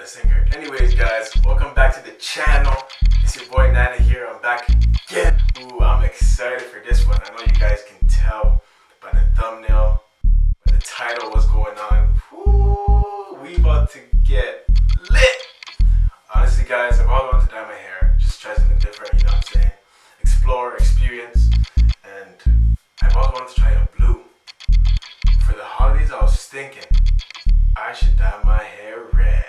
the singer. Anyways, guys, welcome back to the channel. It's your boy Nana here. I'm back again. Ooh, I'm excited for this one. I know you guys can tell by the thumbnail, by the title, what's going on. Ooh, we about to get lit. Honestly, guys, I've always wanted to dye my hair. Just try something different, you know what I'm saying? Explore, experience, and I've always wanted to try a blue. For the holidays, I was thinking I should dye my hair red.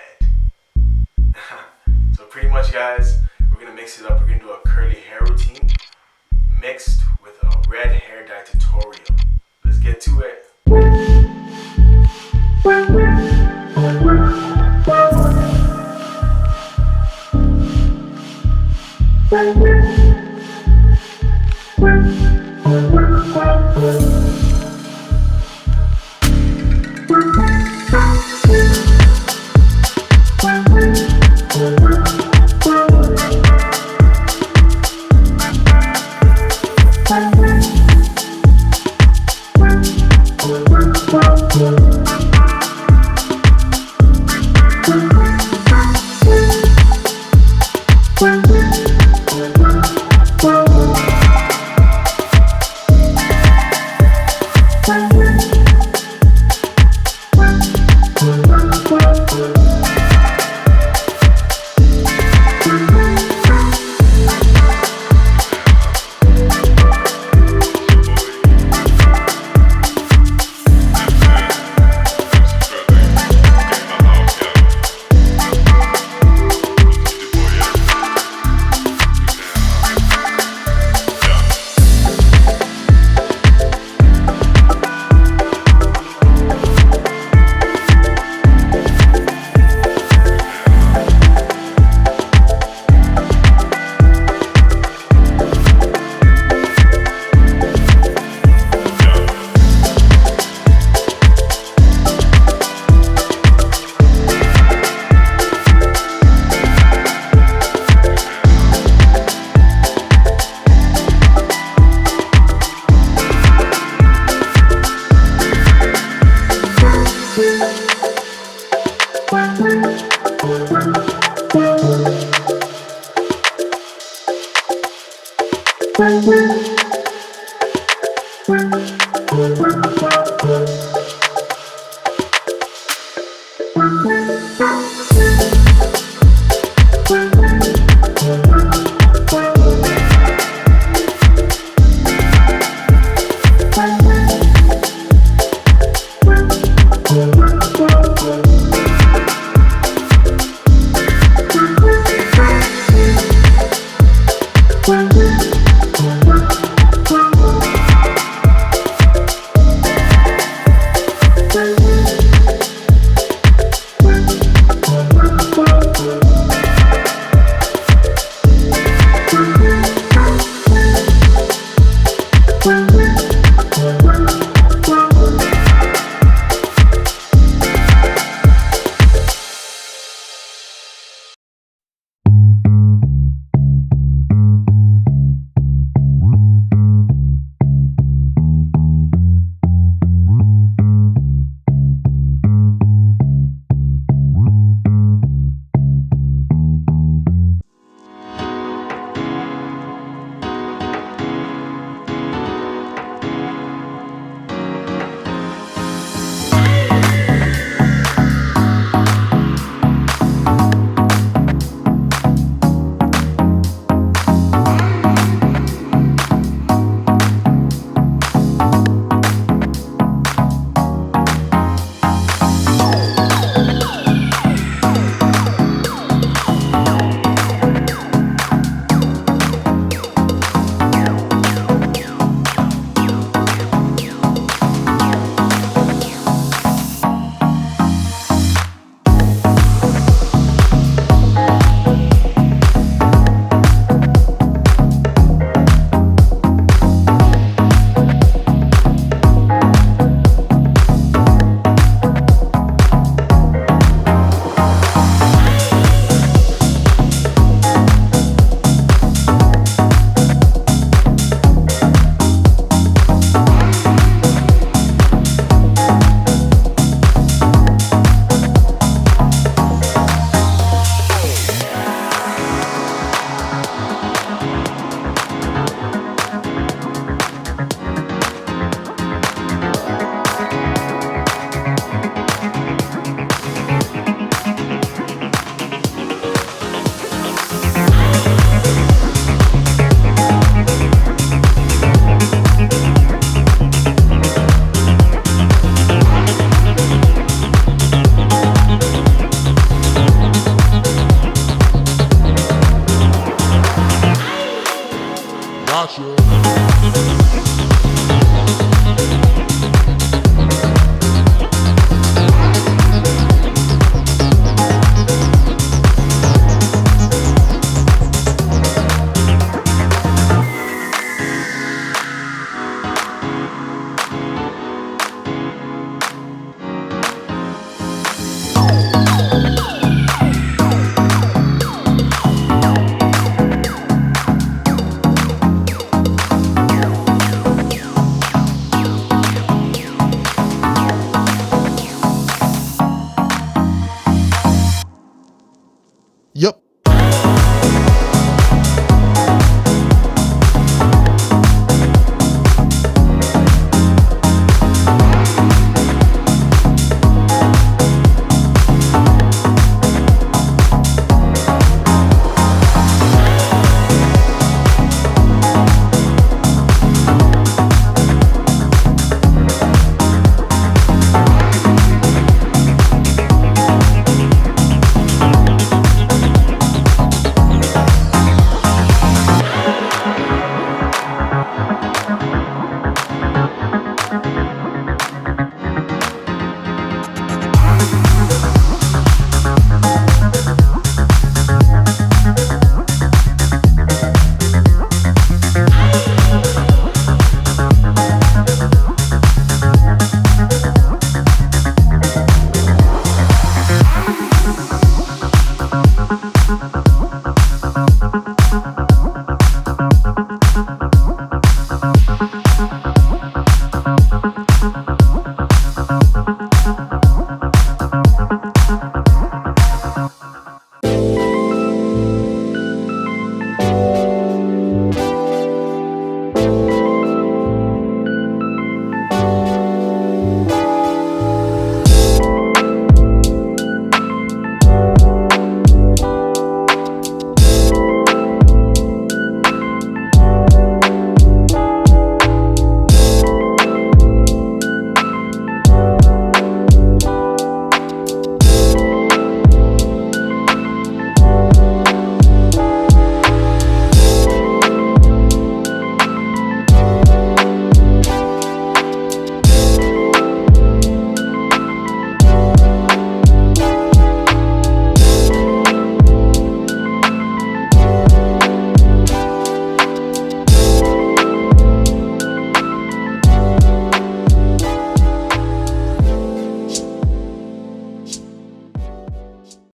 So pretty much, guys, we're gonna mix it up. We're gonna do a curly hair routine mixed with a red hair dye tutorial. Let's get to it.